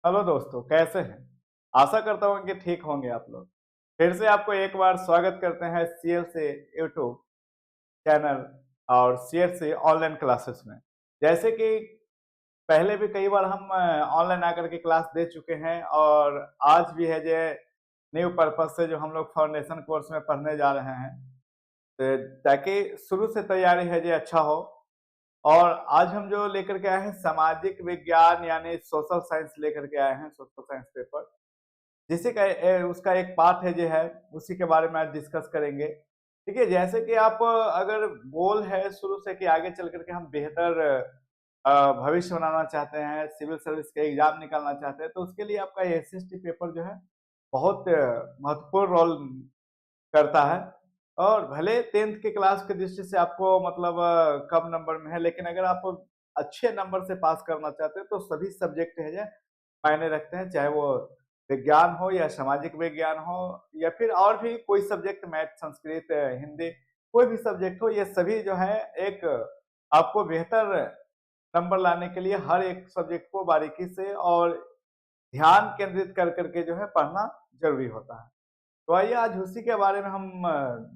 Hello दोस्तों, कैसे हैं? आशा करता हूँ कि ठीक होंगे आप लोग। फिर से आपको एक बार स्वागत करते हैं सीएल से यूट्यूब चैनल और सीएल से ऑनलाइन क्लासेस में। जैसे कि पहले भी कई बार हम ऑनलाइन आकर के क्लास दे चुके हैं और आज भी है जो न्यू पर्पज से जो हम लोग फाउंडेशन कोर्स में पढ़ने जा रहे हैं, तो ताकि शुरू से तैयारी है जो अच्छा हो। और आज हम जो लेकर के आए हैं सामाजिक विज्ञान यानी सोशल साइंस लेकर के आए हैं, सोशल साइंस पेपर जिसे का उसका एक पार्ट है जो है उसी के बारे में आज डिस्कस करेंगे। ठीक है, जैसे कि आप अगर गोल है शुरू से कि आगे चल करके हम बेहतर भविष्य बनाना चाहते हैं, सिविल सर्विस का एग्जाम निकालना चाहते हैं, तो उसके लिए आपका एसएसटी पेपर जो है बहुत महत्वपूर्ण रोल करता है। और भले 10th के क्लास की दृष्टि से आपको मतलब कम नंबर में है, लेकिन अगर आप अच्छे नंबर से पास करना चाहते हैं तो सभी सब्जेक्ट है जो मायने रखते हैं, चाहे वो विज्ञान हो या सामाजिक विज्ञान हो या फिर और भी कोई सब्जेक्ट, मैथ, संस्कृत, हिंदी, कोई भी सब्जेक्ट हो, ये सभी जो है एक आपको बेहतर नंबर लाने के लिए हर एक सब्जेक्ट को बारीकी से और ध्यान केंद्रित कर करके जो है पढ़ना जरूरी होता है। तो आइए आज उसी के बारे में हम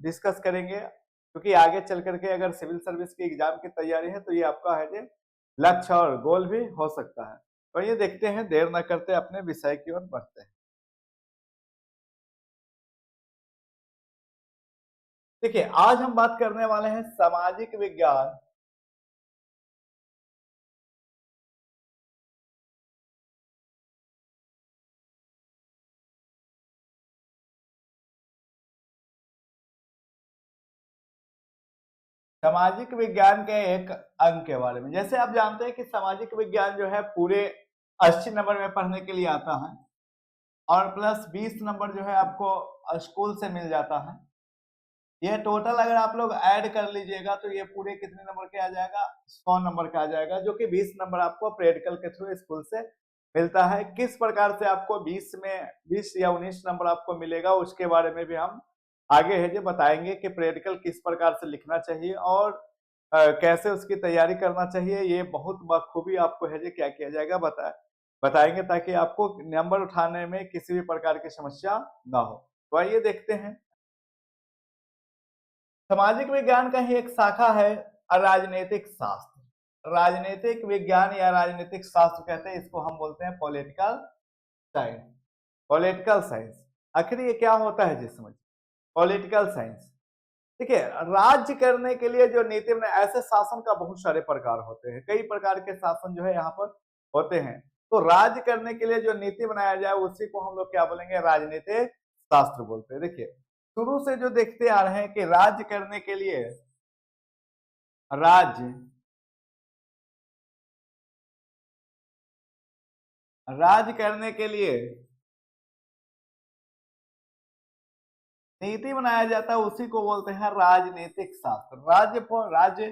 डिस्कस करेंगे, क्योंकि आगे चल करके अगर सिविल सर्विस की एग्जाम की तैयारी है तो ये आपका है जो लक्ष्य और गोल भी हो सकता है। तो ये देखते हैं, देर न करते अपने विषय की ओर बढ़ते हैं। देखिए, आज हम बात करने वाले हैं सामाजिक विज्ञान। सामाजिक विज्ञान के एक अंग के बारे में, जैसे आप जानते हैं कि सामाजिक विज्ञान जो है पूरे 80 नंबर में पढ़ने के लिए आता है और प्लस 20 नंबर जो है आपको स्कूल से मिल जाता है। ये टोटल अगर आप लोग ऐड कर लीजिएगा तो ये पूरे कितने नंबर के आ जाएगा, 100 नंबर का आ जाएगा, जो कि 20 नंबर आपको प्रैक्टिकल के थ्रू स्कूल से मिलता है। किस प्रकार से आपको 20 में 20 या 19 नंबर आपको मिलेगा उसके बारे में भी हम आगे है जो बताएंगे कि प्रैक्टिकल किस प्रकार से लिखना चाहिए और कैसे उसकी तैयारी करना चाहिए। ये बहुत बखूबी आपको है जो क्या किया जाएगा बताएंगे, ताकि आपको नंबर उठाने में किसी भी प्रकार की समस्या ना हो। तो आइए देखते हैं। सामाजिक विज्ञान का ही एक शाखा है राजनीतिक शास्त्र। राजनीतिक विज्ञान या राजनीतिक शास्त्र कहते हैं इसको, हम बोलते हैं पॉलिटिकल साइंस। पॉलिटिकल साइंस आखिर ये क्या होता है जी समझ। पॉलिटिकल साइंस, देखिए, राज्य करने के लिए जो नीति में ऐसे शासन का बहुत सारे प्रकार होते हैं, कई प्रकार के शासन जो है यहाँ पर होते हैं। तो राज्य करने के लिए जो नीति बनाया जाए उसी को हम लोग क्या बोलेंगे, राजनीतिक शास्त्र बोलते हैं। देखिए, शुरू से जो देखते आ रहे हैं कि राज्य करने के लिए, राज्य राज्य करने के लिए नीति बनाया जाता है उसी को बोलते हैं राजनीतिक शास्त्र। राज्य को राज्य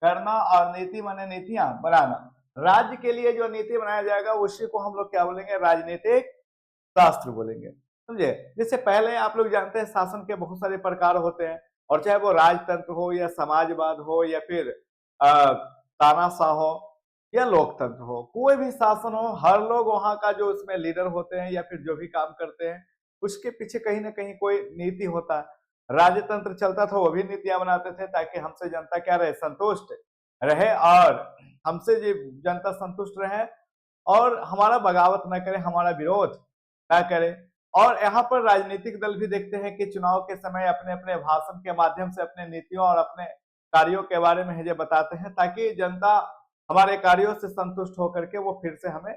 करना और नीति माने नीतियां बनाना। राज्य के लिए जो नीति बनाया जाएगा उसी को हम लोग क्या बोलेंगे, राजनीतिक शास्त्र बोलेंगे। समझे। जैसे पहले आप लोग जानते हैं शासन के बहुत सारे प्रकार होते हैं, और चाहे वो राजतंत्र हो या समाजवाद हो या फिर तानाशाह हो या लोकतंत्र हो, कोई भी शासन हो, हर लोग वहां का जो उसमें लीडर होते हैं या फिर जो भी काम करते हैं उसके पीछे कहीं ना कहीं कोई नीति होता है। राजतंत्र चलता था, वो भी नीतियां बनाते थे ताकि हमसे जनता क्या रहे, संतुष्ट रहे, और हमसे जो जनता संतुष्ट रहे और हमारा बगावत न करे, हमारा विरोध न करे। और यहाँ पर राजनीतिक दल भी देखते हैं कि चुनाव के समय अपने अपने भाषण के माध्यम से अपने नीतियों और अपने कार्यों के बारे में है बताते हैं, ताकि जनता हमारे कार्यों से संतुष्ट होकर के वो फिर से हमें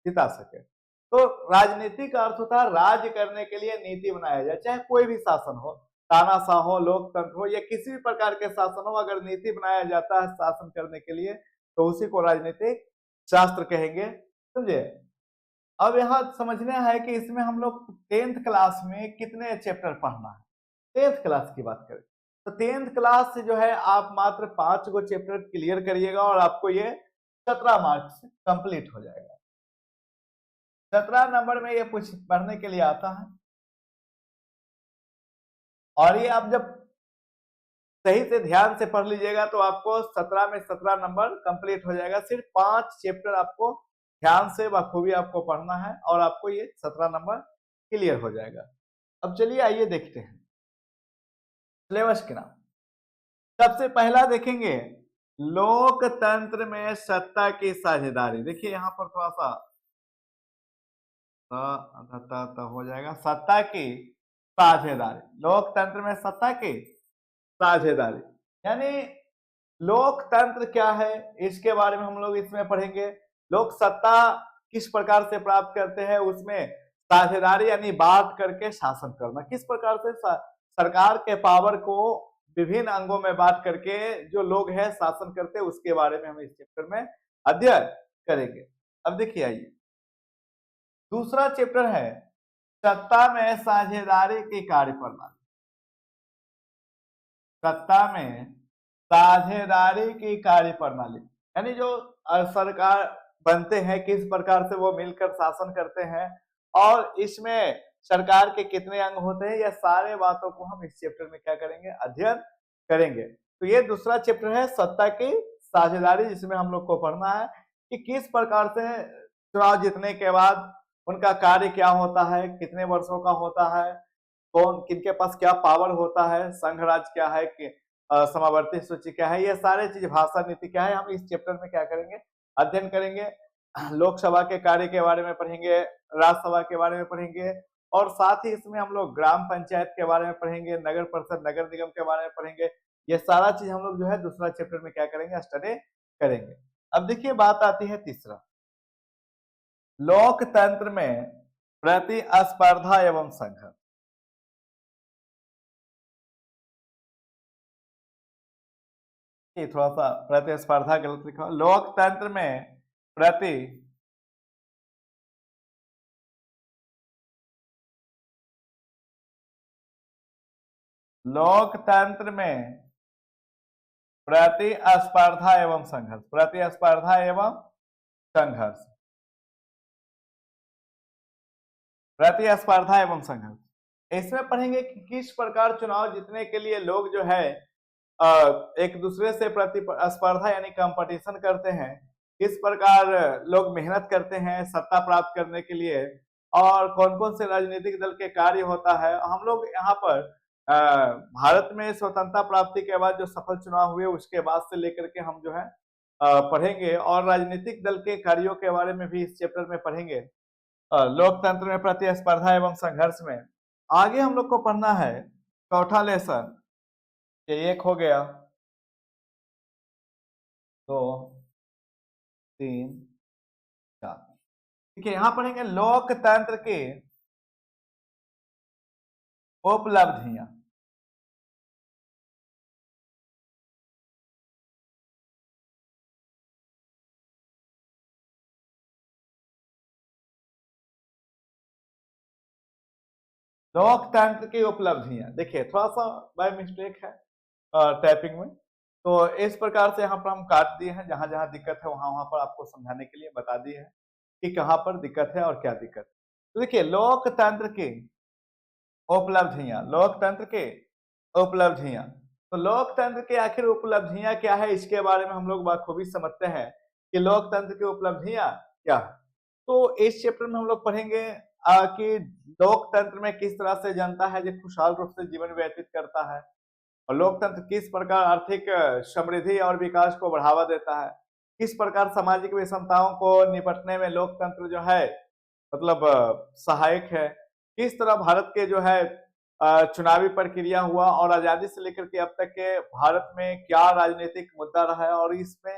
जिता सके। तो राजनीति का अर्थ होता है राज्य करने के लिए नीति बनाया जाए, चाहे कोई भी शासन हो, तानाशाह हो, लोकतंत्र हो या किसी भी प्रकार के शासन हो, अगर नीति बनाया जाता है शासन करने के लिए तो उसी को राजनीतिक शास्त्र कहेंगे। समझे। अब यहाँ समझना है कि इसमें हम लोग 10th क्लास में कितने चैप्टर पढ़ना है। 10th क्लास की बात करें तो 10th क्लास से जो है आप मात्र 5 गो चैप्टर क्लियर करिएगा और आपको ये 17 मार्क्स कंप्लीट हो जाएगा। 17 नंबर में ये कुछ पढ़ने के लिए आता है, और ये आप जब सही से ध्यान से पढ़ लीजिएगा तो आपको 17 में 17 नंबर कंप्लीट हो जाएगा। सिर्फ 5 चैप्टर आपको ध्यान से बखूबी आपको पढ़ना है और आपको ये 17 नंबर क्लियर हो जाएगा। अब चलिए आइए देखते हैं सिलेबस के नाम। सबसे पहला देखेंगे लोकतंत्र में सत्ता की साझेदारी। देखिए यहाँ पर थोड़ा सा हो जाएगा, सत्ता की साझेदारी। लोकतंत्र में सत्ता की साझेदारी यानी लोकतंत्र क्या है, इसके बारे में हम लोग इसमें पढ़ेंगे। लोक सत्ता किस प्रकार से प्राप्त करते हैं, उसमें साझेदारी यानी बांट करके शासन करना, किस प्रकार से सरकार के पावर को विभिन्न अंगों में बांट करके जो लोग हैं शासन करते हैं, उसके बारे में हम इस चैप्टर में अध्ययन करेंगे। अब देखिए आइए, दूसरा चैप्टर है सत्ता में साझेदारी की कार्यप्रणाली। सत्ता में साझेदारी की कार्यप्रणाली यानी जो सरकार बनते हैं किस प्रकार से वो मिलकर शासन करते हैं और इसमें सरकार के कितने अंग होते हैं, यह सारे बातों को हम इस चैप्टर में क्या करेंगे, अध्ययन करेंगे। तो ये दूसरा चैप्टर है सत्ता की साझेदारी, जिसमें हम लोग को पढ़ना है कि किस प्रकार से चुनाव जीतने के बाद उनका कार्य क्या होता है, कितने वर्षों का होता है, कौन किनके पास क्या पावर होता है, संघ राज क्या है, समावर्ती सूची क्या है, ये सारे चीज, भाषा नीति क्या है, हम इस चैप्टर में क्या करेंगे, अध्ययन करेंगे। लोकसभा के कार्य के बारे में पढ़ेंगे, राज्यसभा के बारे में पढ़ेंगे और साथ ही इसमें हम लोग ग्राम पंचायत के बारे में पढ़ेंगे, नगर परिषद नगर निगम के बारे में पढ़ेंगे। ये सारा चीज हम लोग जो है दूसरा चैप्टर में क्या करेंगे, स्टडी करेंगे। अब देखिए बात आती है तीसरा, लोकतंत्र में प्रतिस्पर्धा एवं संघर्ष। थोड़ा सा प्रतिस्पर्धा गलत लिखा, लोकतंत्र में लोकतंत्र में प्रतिस्पर्धा एवं संघर्ष। प्रतिस्पर्धा एवं संघर्ष, प्रतिस्पर्धा एवं संघर्ष। इसमें पढ़ेंगे कि किस प्रकार चुनाव जीतने के लिए लोग जो है एक दूसरे से प्रतिस्पर्धा यानी कंपटीशन करते हैं, किस प्रकार लोग मेहनत करते हैं सत्ता प्राप्त करने के लिए और कौन कौन से राजनीतिक दल के कार्य होता है। हम लोग यहाँ पर भारत में स्वतंत्रता प्राप्ति के बाद जो सफल चुनाव हुए उसके बाद से लेकर के हम जो है पढ़ेंगे और राजनीतिक दल के कार्यों के बारे में भी इस चैप्टर में पढ़ेंगे। लोकतंत्र में प्रतिस्पर्धा एवं संघर्ष में आगे हम लोग को पढ़ना है चौथा लेसन, ये एक हो गया, 2 3 4। ठीक है, यहां पढ़ेंगे लोकतंत्र की उपलब्धियां। लोकतंत्र की उपलब्धियां, देखिए थोड़ा सा बाय मिस्टेक है टाइपिंग में, तो इस प्रकार से यहाँ पर हम काट दिए हैं, जहां जहां दिक्कत है वहां वहां पर आपको समझाने के लिए बता दिए हैं कि कहां पर दिक्कत है और क्या दिक्कत है। तो देखिए लोकतंत्र की उपलब्धियां, लोकतंत्र के उपलब्धियां, तो लोकतंत्र की आखिर उपलब्धियां क्या है, इसके बारे में हम लोग बखूबी समझते हैं कि लोकतंत्र की उपलब्धियां क्या है। तो इस चैप्टर में हम लोग पढ़ेंगे कि लोकतंत्र में किस तरह से जनता है जो खुशहाल रूप से जीवन व्यतीत करता है और लोकतंत्र किस प्रकार आर्थिक समृद्धि और विकास को बढ़ावा देता है, किस प्रकार सामाजिक विषमताओं को निपटने में लोकतंत्र जो है मतलब सहायक है, किस तरह भारत के जो है चुनावी प्रक्रिया हुआ और आजादी से लेकर के अब तक के भारत में क्या राजनीतिक मुद्दा रहा है और इसमें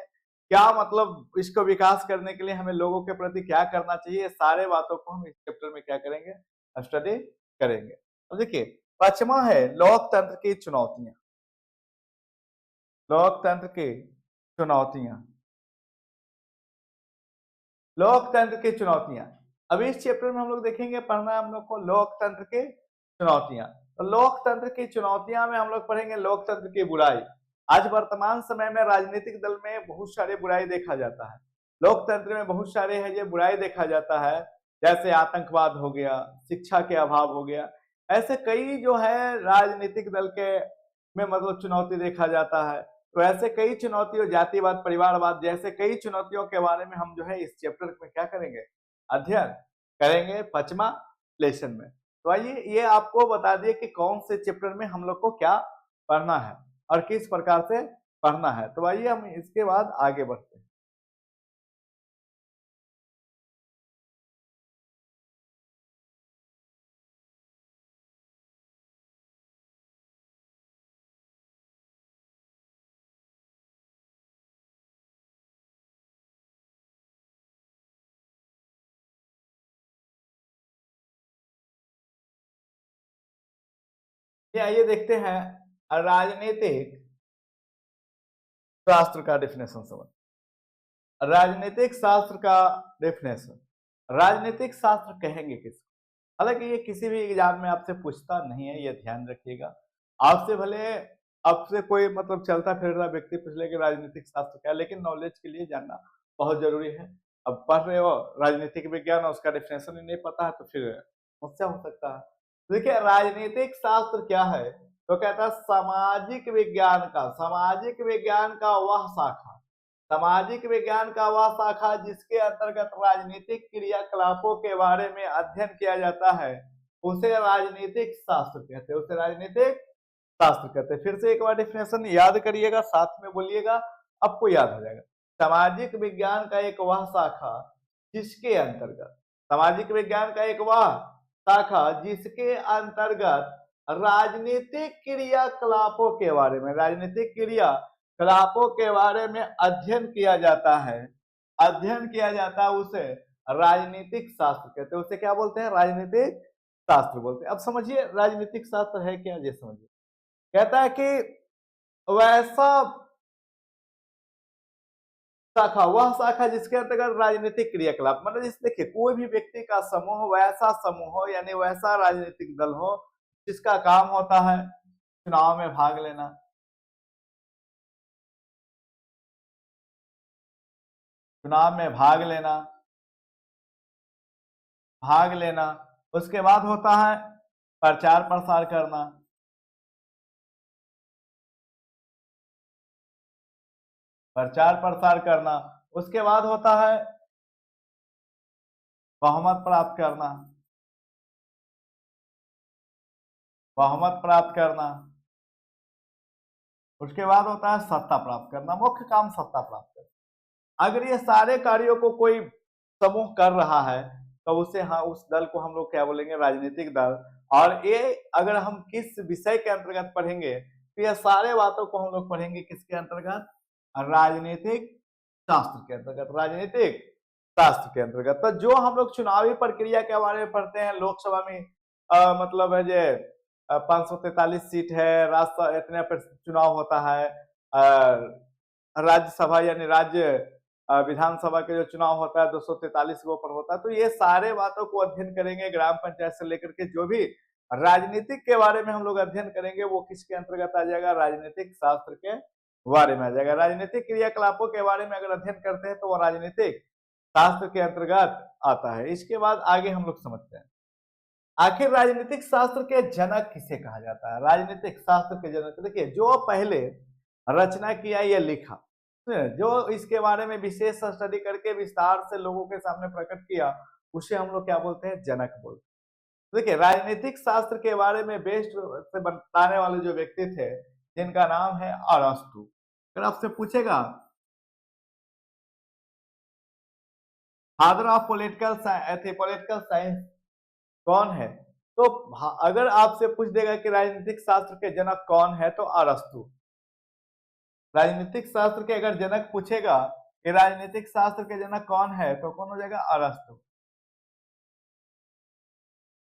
क्या मतलब इसको विकास करने के लिए हमें लोगों के प्रति क्या करना चाहिए, सारे बातों को हम इस चैप्टर में क्या करेंगे, स्टडी करेंगे। तो देखिए पांचवा है लोकतंत्र की चुनौतियां। लोकतंत्र की चुनौतियां, लोकतंत्र की चुनौतियां। अब इस चैप्टर में हम लोग देखेंगे, पढ़ना है हम लोग को लोकतंत्र की चुनौतियां। तो लोकतंत्र की चुनौतियां में हम लोग पढ़ेंगे लोकतंत्र की बुराई। आज वर्तमान समय में राजनीतिक दल में बहुत सारे बुराई देखा जाता है, लोकतंत्र में बहुत सारे है जो बुराई देखा जाता है, जैसे आतंकवाद हो गया, शिक्षा के अभाव हो गया, ऐसे कई जो है राजनीतिक दल के में मतलब चुनौती देखा जाता है। तो ऐसे कई चुनौतियों, जातिवाद, परिवारवाद जैसे कई चुनौतियों के बारे में हम जो है इस चैप्टर में क्या करेंगे, अध्ययन करेंगे 5वां लेसन में। तो आइए ये आपको बता दिए कि कौन से चैप्टर में हम लोग को क्या पढ़ना है और किस प्रकार से पढ़ना है। तो आइए हम इसके बाद आगे बढ़ते हैं। ये आइए देखते हैं राजनीतिक शास्त्र का डेफिनेशन समझ। राजनीतिक शास्त्र का डेफिनेशन, राजनीतिक शास्त्र कहेंगे किसको? हालांकि ये किसी भी एग्जाम में आपसे पूछता नहीं है, ये ध्यान रखिएगा। आपसे भले आपसे कोई मतलब चलता फिर रहा व्यक्ति पूछ ले कि राजनीतिक शास्त्र क्या है, लेकिन नॉलेज के लिए जानना बहुत जरूरी है। अब पढ़ रहे हो राजनीतिक विज्ञान और उसका डेफिनेशन ही नहीं पता है तो फिर समस्या हो सकता है। देखिए राजनीतिक शास्त्र क्या है, तो कहता है सामाजिक विज्ञान का वह शाखा, सामाजिक विज्ञान का वह शाखा जिसके अंतर्गत राजनीतिक क्रियाकलापों के बारे में अध्ययन किया जाता है, उसे राजनीतिक शास्त्र कहते हैं, उसे राजनीतिक शास्त्र कहते हैं। फिर से एक बार डेफिनेशन याद करिएगा, साथ में बोलिएगा, आपको याद हो जाएगा। सामाजिक विज्ञान का एक वह शाखा जिसके अंतर्गत, सामाजिक विज्ञान का एक वह शाखा जिसके अंतर्गत राजनीतिक क्रियाकलापों के बारे में, राजनीतिक क्रियाकलापों के बारे में अध्ययन किया जाता है, अध्ययन किया जाता है, उसे राजनीतिक शास्त्र कहते हैं। उसे क्या बोलते हैं? राजनीतिक शास्त्र बोलते हैं। अब समझिए राजनीतिक शास्त्र है क्या, ये समझिए। कहता है कि वैसा शाखा, वह शाखा जिसके अंतर्गत राजनीतिक क्रियाकलाप, मतलब जैसे देखिए कोई भी व्यक्ति का समूह, वैसा समूह हो यानी वैसा राजनीतिक दल हो जिसका काम होता है चुनाव में भाग लेना, चुनाव में भाग लेना, भाग लेना, उसके बाद होता है प्रचार प्रसार करना, प्रचार प्रसार करना, उसके बाद होता है बहुमत प्राप्त करना, बहुमत प्राप्त करना, उसके बाद होता है सत्ता प्राप्त करना। मुख्य काम सत्ता प्राप्त करना। अगर ये सारे कार्यों को कोई समूह कर रहा है तो उसे, हाँ, उस दल को हम लोग क्या बोलेंगे? राजनीतिक दल। और ये अगर हम किस विषय के अंतर्गत पढ़ेंगे तो ये सारे बातों को हम लोग पढ़ेंगे किसके अंतर्गत? राजनीतिक शास्त्र के अंतर्गत, राजनीतिक शास्त्र के अंतर्गत। तो जो हम लोग चुनावी प्रक्रिया के बारे में पढ़ते हैं, लोकसभा में मतलब है जे 543 सीट है, राज्यसभा इतने पर चुनाव होता है, राज्यसभा यानी राज्य विधानसभा के जो चुनाव होता है 243 के ऊपर होता है। तो ये सारे बातों को अध्ययन करेंगे, ग्राम पंचायत से लेकर के जो भी राजनीतिक के बारे में हम लोग अध्ययन करेंगे वो किसके अंतर्गत आ जाएगा? राजनीतिक शास्त्र के बारे में आ जाएगा। राजनीतिक क्रियाकलापों के बारे में अगर अध्ययन करते हैं तो वो राजनीतिक शास्त्र के अंतर्गत आता है। इसके बाद आगे हम लोग समझते हैं आखिर राजनीतिक शास्त्र के जनक किसे कहा जाता है? राजनीतिक शास्त्र के जनक, देखिए जो पहले रचना किया या लिखा, जो इसके बारे में विशेष स्टडी करके विस्तार से लोगों के सामने प्रकट किया, उसे हम लोग क्या बोलते हैं? जनक बोलते हैं। देखिए राजनीतिक शास्त्र के बारे में बेस्ट से बताने वाले जो व्यक्ति थे जिनका नाम है अरस्तु। अगर आपसे पूछेगा फादर ऑफ पॉलिटिकल साइंस कौन है, तो अगर आपसे पूछ देगा कि राजनीतिक शास्त्र के जनक कौन है तो अरस्तु। राजनीतिक शास्त्र के अगर जनक पूछेगा कि राजनीतिक शास्त्र के जनक कौन है तो कौन हो जाएगा? अरस्तु।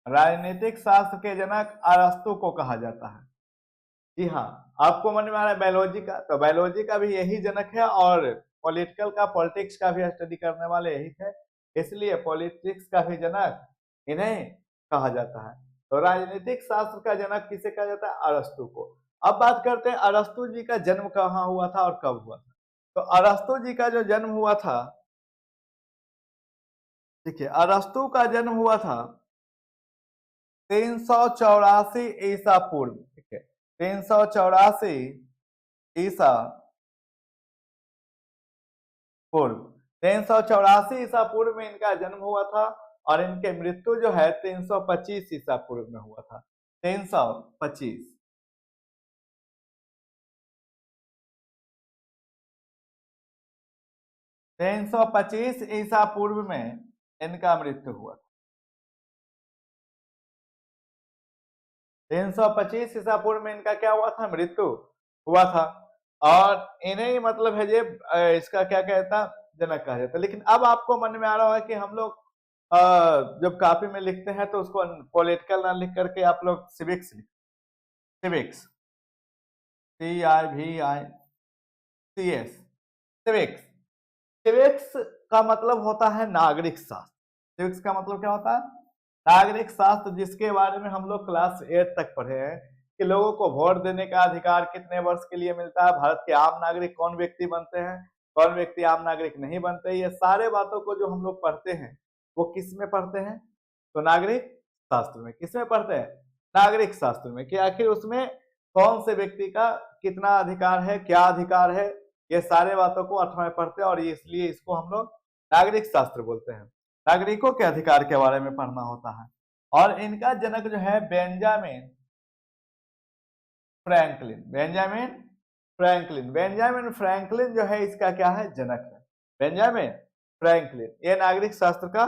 राजनीतिक शास्त्र के जनक अरस्तु को कहा जाता है। जी हाँ, आपको मन में आ रहा है बायोलॉजी का, तो बायोलॉजी का भी यही जनक है और पॉलिटिकल का, पॉलिटिक्स का भी स्टडी करने वाले यही थे, इसलिए पॉलिटिक्स का भी जनक इन्हें कहा जाता है। तो राजनीतिक शास्त्र का जनक किसे कहा जाता है? अरस्तु को। अब बात करते हैं अरस्तु जी का जन्म कहाँ हुआ था और कब हुआ था। तो अरस्तु जी का जो जन्म हुआ था, देखिए अरस्तु का जन्म हुआ था 384 ईसा पूर्व, ठीक है, 384 ईसा पूर्व। 384 ईसा पूर्व में इनका जन्म हुआ था और इनके मृत्यु जो है 325 ईसा पूर्व में हुआ था। 325। 325 ईसा पूर्व में इनका मृत्यु हुआ था। 325 ईसा पूर्व में इनका क्या हुआ था? मृत्यु हुआ था। और इन्हें ही मतलब है जे इसका क्या कहता, जनक कहा जाता। लेकिन अब आपको मन में आ रहा है कि हम लोग जब कॉपी में लिखते हैं तो उसको पॉलिटिकल ना लिख करके आप लोग सिविक्स लिख, सिविक्स, CIVICS, सिविक्स। सिविक्स का मतलब होता है नागरिक शास्त्र। सिविक्स का मतलब क्या होता है? नागरिक शास्त्र, जिसके बारे में हम लोग क्लास 8 तक पढ़े हैं कि लोगों को वोट देने का अधिकार कितने वर्ष के लिए मिलता है, भारत के आम नागरिक कौन व्यक्ति बनते हैं, कौन व्यक्ति आम नागरिक नहीं बनते। ये सारे बातों को जो हम लोग पढ़ते हैं वो किस में पढ़ते हैं? तो नागरिक शास्त्र में। किस में पढ़ते हैं? नागरिक शास्त्र में, कि आखिर उसमें कौन से व्यक्ति का कितना अधिकार है, क्या अधिकार है, ये सारे बातों को 8वां में पढ़ते हैं। और इसलिए इसको हम लोग नागरिक शास्त्र बोलते हैं। नागरिकों के अधिकार के बारे में पढ़ना होता है। और इनका जनक जो है Benjamin Franklin, Benjamin Franklin, Benjamin Franklin जो है इसका क्या है? जनक है। बेंजामिन फ्रैंकलिन ये नागरिक शास्त्र का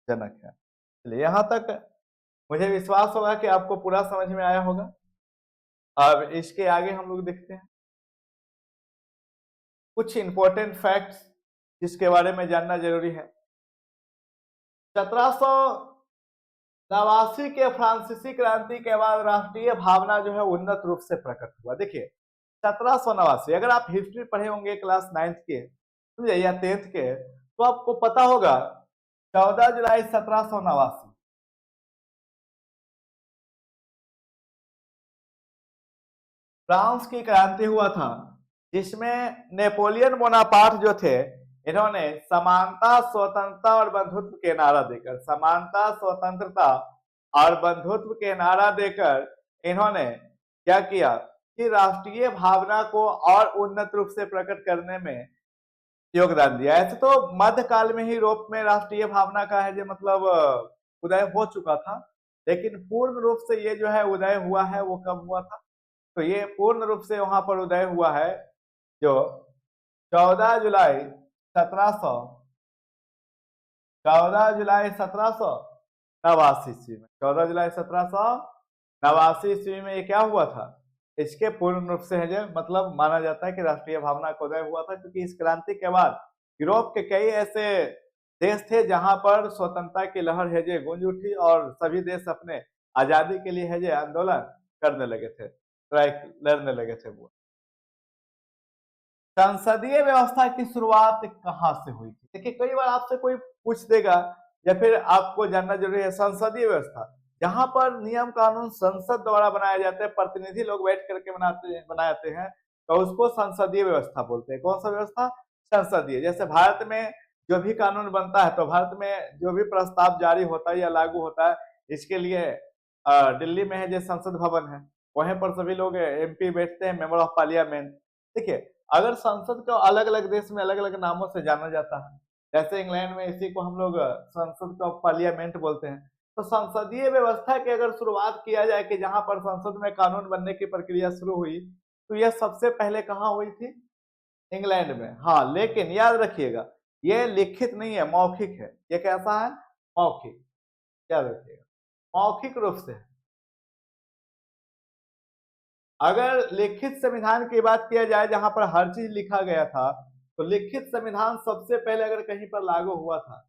जनक है। चलिए यहां तक मुझे विश्वास होगा कि आपको पूरा समझ में आया होगा। अब इसके आगे हम लोग देखते हैं कुछ इंपॉर्टेंट फैक्ट्स जिसके बारे में जानना जरूरी है। 1789 के फ्रांसीसी क्रांति के बाद राष्ट्रीय भावना जो है उन्नत रूप से प्रकट हुआ। देखिए 1789, अगर आप हिस्ट्री पढ़े होंगे क्लास 9th के, समझे, या 10th के, तो आपको पता होगा 14 जुलाई 1789 फ्रांस की क्रांति हुआ था, जिसमें नेपोलियन बोनापार्ट जो थे, इन्होंने समानता, स्वतंत्रता और बंधुत्व के नारा देकर, समानता, स्वतंत्रता और बंधुत्व के नारा देकर इन्होंने क्या किया कि राष्ट्रीय भावना को और उन्नत रूप से प्रकट करने में योगदान दिया। ऐसे तो मध्यकाल में ही यूरोप में राष्ट्रीय भावना का है जो मतलब उदय हो चुका था, लेकिन पूर्ण रूप से ये जो है उदय हुआ है वो कब हुआ था? तो ये पूर्ण रूप से वहां पर उदय हुआ है जो 14 जुलाई 1700 14 जुलाई 1789 ईस्वी में, 14 जुलाई 1789 ईस्वी में ये क्या हुआ था? इसके पूर्ण रूप से है जो मतलब माना जाता है कि राष्ट्रीय भावना का उदय हुआ था, क्योंकि इस क्रांति के बाद यूरोप के कई ऐसे देश थे जहां पर स्वतंत्रता की लहर है जो गूंज उठी और सभी देश अपने आजादी के लिए है जो आंदोलन करने लगे थे, स्ट्राइक लड़ने लगे थे। वो संसदीय व्यवस्था की शुरुआत कहां से हुई थी? देखिए कई बार आपसे कोई पूछ देगा या फिर आपको जानना जरूरी है, संसदीय व्यवस्था जहां पर नियम कानून संसद द्वारा बनाए जाते हैं, प्रतिनिधि लोग बैठ करके बनाते हैं, तो उसको संसदीय व्यवस्था बोलते हैं। कौन सा व्यवस्था? संसदीय। जैसे भारत में जो भी कानून बनता है, तो भारत में जो भी प्रस्ताव जारी होता है या लागू होता है, इसके लिए दिल्ली में है जो संसद भवन है, वहीं पर सभी लोग MP बैठते हैं, मेंबर ऑफ पार्लियामेंट। देखिए अगर संसद को अलग अलग देश में अलग अलग नामों से जाना जाता है, जैसे इंग्लैंड में इसी को हम लोग संसद का पार्लियामेंट बोलते हैं, तो संसदीय व्यवस्था की अगर शुरुआत किया जाए कि जहां पर संसद में कानून बनने की प्रक्रिया शुरू हुई, तो यह सबसे पहले कहां हुई थी? इंग्लैंड में। हाँ, लेकिन याद रखिएगा यह लिखित नहीं है, मौखिक है। ये कैसा है? मौखिक। याद रखिएगा मौखिक रूप से। अगर लिखित संविधान की बात किया जाए जहां पर हर चीज लिखा गया था, तो लिखित संविधान सबसे पहले अगर कहीं पर लागू हुआ था,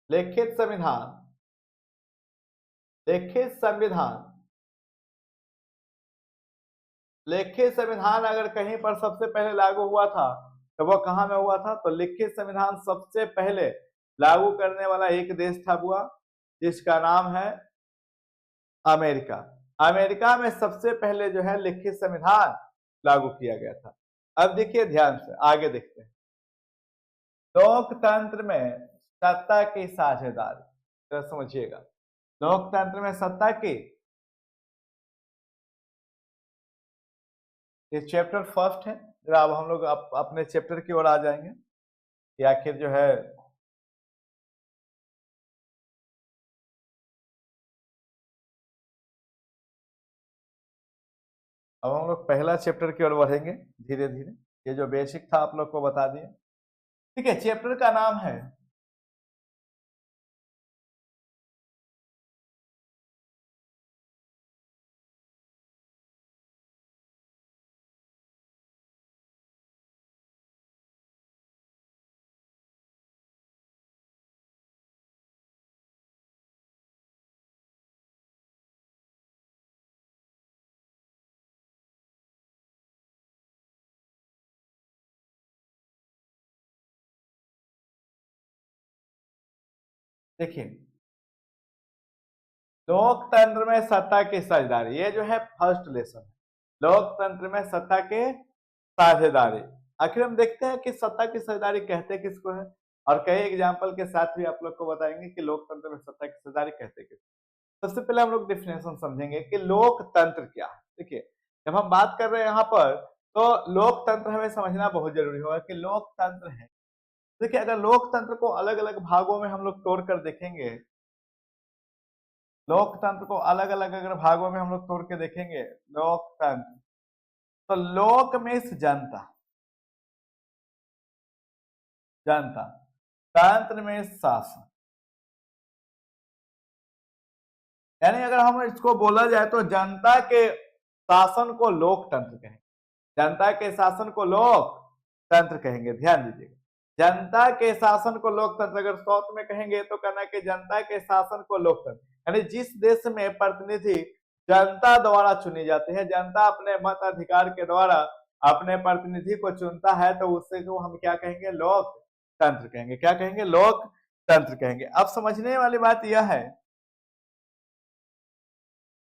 लिखित संविधान, लिखित संविधान, लिखित संविधान अगर कहीं पर सबसे पहले लागू हुआ था तो वो कहां में हुआ था? तो लिखित संविधान सबसे पहले लागू करने वाला एक देश था हुआ, जिसका नाम है अमेरिका। अमेरिका में सबसे पहले जो है लिखित संविधान लागू किया गया था। अब देखिए ध्यान से आगे देखते हैं। लोकतंत्र में सत्ता की साझेदारी, तो समझिएगा लोकतंत्र में सत्ता की ये चैप्टर फर्स्ट है। जरा अब हम लोग अपने चैप्टर की ओर आ जाएंगे कि आखिर जो है अब हम लोग पहला चैप्टर की ओर बढ़ेंगे धीरे धीरे। ये जो बेसिक था आप लोग को बता दिए। ठीक है, चैप्टर का नाम है देखिए, लोकतंत्र में सत्ता की साझेदारी। ये जो है फर्स्ट लेसन है, लोकतंत्र में सत्ता के साझेदारी। आखिर हम देखते हैं कि सत्ता की साझेदारी कहते किसको है, और कई एग्जाम्पल के साथ भी आप लोग को बताएंगे कि लोकतंत्र में सत्ता की साझेदारी कहते किसको। सबसे पहले हम लोग डिफिनेशन समझेंगे कि लोकतंत्र क्या है। देखिए, जब हम बात कर रहे हैं यहाँ पर, तो लोकतंत्र हमें समझना बहुत जरूरी होगा कि लोकतंत्र है। देखिए, अगर लोकतंत्र को अलग अलग भागों में हम लोग तोड़ कर देखेंगे, लोकतंत्र को अलग अलग अगर भागों में हम लोग तोड़ के देखेंगे लोकतंत्र, तो लोक मीन्स जनता, जनता, तंत्र में शासन। यानी अगर हम इसको बोला जाए तो जनता के शासन को लोकतंत्र कहेंगे, जनता के शासन को लोकतंत्र कहेंगे। ध्यान दीजिएगा, जनता के शासन को लोकतंत्र। अगर शॉर्ट में कहेंगे तो कहना कि जनता के शासन को लोकतंत्र, यानी जिस देश में प्रतिनिधि जनता द्वारा चुनी जाती है, जनता अपने मत अधिकार के द्वारा अपने प्रतिनिधि को चुनता है, तो उससे को हम क्या कहेंगे, लोकतंत्र कहेंगे। क्या कहेंगे, लोकतंत्र कहेंगे। अब समझने वाली बात यह है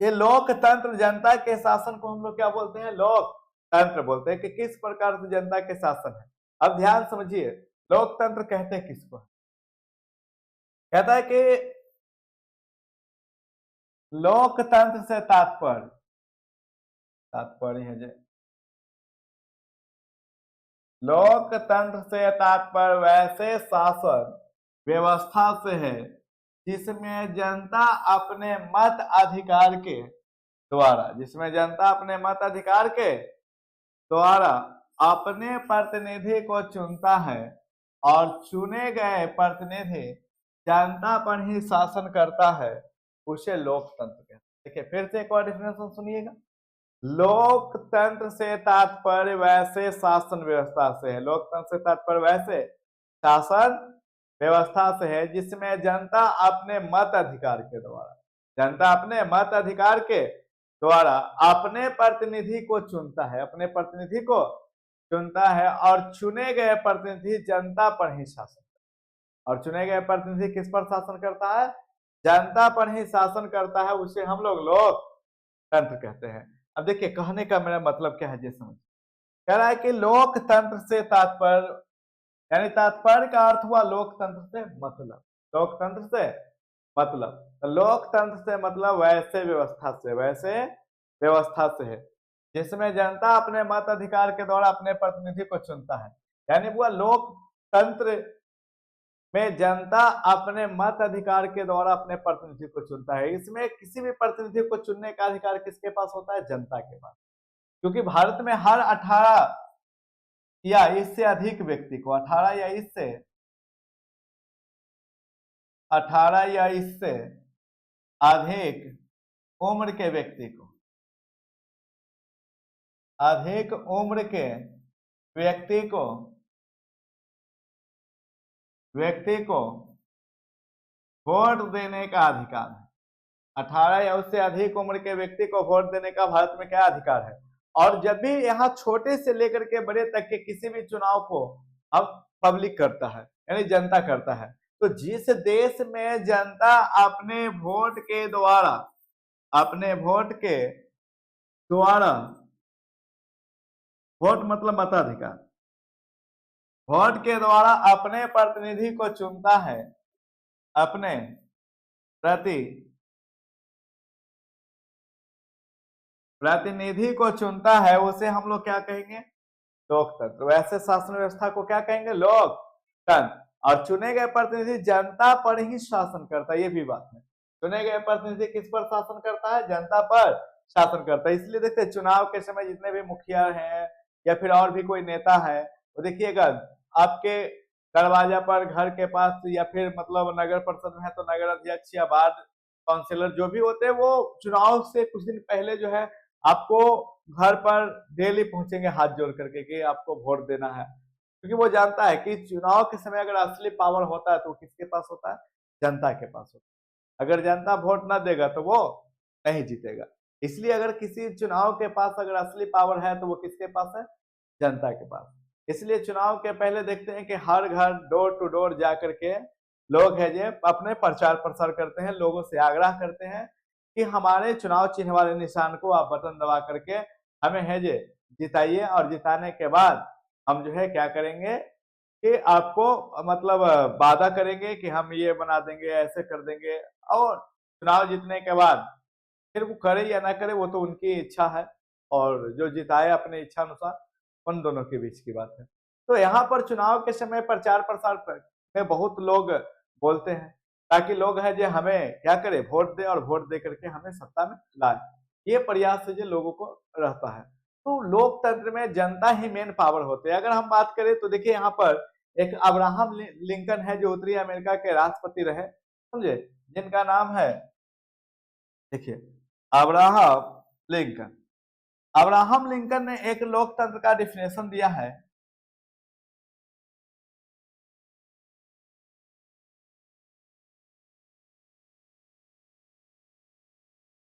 कि लोकतंत्र, जनता के शासन को हम लोग क्या बोलते हैं, लोकतंत्र बोलते हैं। कि किस प्रकार से जनता के शासन है। अब ध्यान समझिए, लोकतंत्र कहते हैं किसको, कहता है कि लोकतंत्र से तात्पर्य, तात्पर्य है जो लोकतंत्र से तात्पर्य वैसे शासन व्यवस्था से है जिसमें जनता अपने मत अधिकार के द्वारा, जिसमें जनता अपने मत अधिकार के द्वारा अपने प्रतिनिधि को चुनता है, और चुने गए प्रतिनिधि जनता पर ही शासन करता है, उसे लोकतंत्र कहते हैं। देखिए, फिर से एक और डिफिनेशन सुनिएगा। लोकतंत्र से तात्पर्य वैसे शासन व्यवस्था से है, लोकतंत्र से तात्पर्य वैसे शासन व्यवस्था से है जिसमें जनता अपने मत अधिकार के द्वारा, जनता अपने मत अधिकार के द्वारा अपने प्रतिनिधि को चुनता है, अपने प्रतिनिधि को चुनता है, और चुने गए प्रतिनिधि जनता पर ही शासन, और चुने गए प्रतिनिधि किस पर शासन करता है, जनता पर ही शासन करता है, उसे हम लोग लोकतंत्र कहते हैं। अब देखिए, कहने का मेरा मतलब क्या है, ये समझ। कह रहा है कि लोकतंत्र से तात्पर्य, यानी तात्पर्य का अर्थ हुआ लोकतंत्र से मतलब, लोकतंत्र से मतलब, तो लोकतंत्र से मतलब वैसे व्यवस्था से, वैसे व्यवस्था से है जिसमें जनता अपने मत अधिकार के द्वारा अपने प्रतिनिधि को चुनता है। यानी वो लोकतंत्र में जनता अपने मत अधिकार के द्वारा अपने प्रतिनिधि को चुनता है। इसमें किसी भी प्रतिनिधि को चुनने का अधिकार किसके पास होता है, जनता के पास। क्योंकि भारत में हर 18 या इससे अधिक व्यक्ति को, 18 या इससे 18 या इससे अधिक उम्र के व्यक्ति को, अधिक उम्र के व्यक्ति को वोट देने का अधिकार है। 18 या उससे अधिक उम्र के व्यक्ति को वोट देने का भारत में क्या अधिकार है। और जब भी यहाँ छोटे से लेकर के बड़े तक के किसी भी चुनाव को अब पब्लिक करता है, यानी जनता करता है, तो जिस देश में जनता अपने वोट के द्वारा, अपने वोट के द्वारा, वोट मतलब मताधिकार, वोट के द्वारा अपने प्रतिनिधि को चुनता है, अपने प्रति प्रतिनिधि को चुनता है उसे हम लोग क्या कहेंगे? लोकतंत्र। वैसे शासन व्यवस्था को क्या कहेंगे? लोकतंत्र। और चुने गए प्रतिनिधि जनता पर ही शासन करता है, ये भी बात है। चुने गए प्रतिनिधि किस पर शासन करता है? जनता पर शासन करता है। इसलिए देखते हैं चुनाव के समय जितने भी मुखिया हैं या फिर और भी कोई नेता है, वो देखिएगा आपके दरवाजा पर, घर के पास, या फिर मतलब नगर परिषद में है तो नगर अध्यक्ष या वार्ड काउंसिलर जो भी होते हैं, वो चुनाव से कुछ दिन पहले जो है आपको घर पर डेली पहुंचेंगे हाथ जोड़ करके कि आपको वोट देना है, क्योंकि वो जानता है कि चुनाव के समय अगर असली पावर होता है तो किसके पास होता है? जनता के पास होता है। अगर जनता वोट ना देगा तो वो नहीं जीतेगा। इसलिए अगर किसी चुनाव के पास अगर असली पावर है तो वो किसके पास है? जनता के पास। इसलिए चुनाव के पहले देखते हैं कि हर घर डोर टू डोर जा करके लोग है जो अपने प्रचार प्रसार करते हैं, लोगों से आग्रह करते हैं कि हमारे चुनाव चिन्ह वाले निशान को आप बटन दबा करके हमें है जे जिताइए, और जिताने के बाद हम जो है क्या करेंगे कि आपको मतलब वादा करेंगे कि हम ये बना देंगे, ऐसे कर देंगे। और चुनाव जीतने के बाद फिर वो करे या ना करे वो तो उनकी इच्छा है, और जो जिताए अपने इच्छा अनुसार, उन दोनों के बीच की बात है। तो यहाँ पर चुनाव के समय प्रचार प्रसार में बहुत लोग बोलते हैं ताकि लोग है जो हमें क्या करे, वोट दे, और वोट दे करके हमें सत्ता में लाए। ये प्रयास है जो लोगों को रहता है। तो लोकतंत्र में जनता ही मेन पावर होते हैं। अगर हम बात करें तो देखिए यहाँ पर एक अब्राहम लिंकन है जो उत्तरी अमेरिका के राष्ट्रपति रहे, समझे, जिनका नाम है देखिए अब्राहम लिंकन। अब्राहम लिंकन ने एक लोकतंत्र का डिफिनेशन दिया है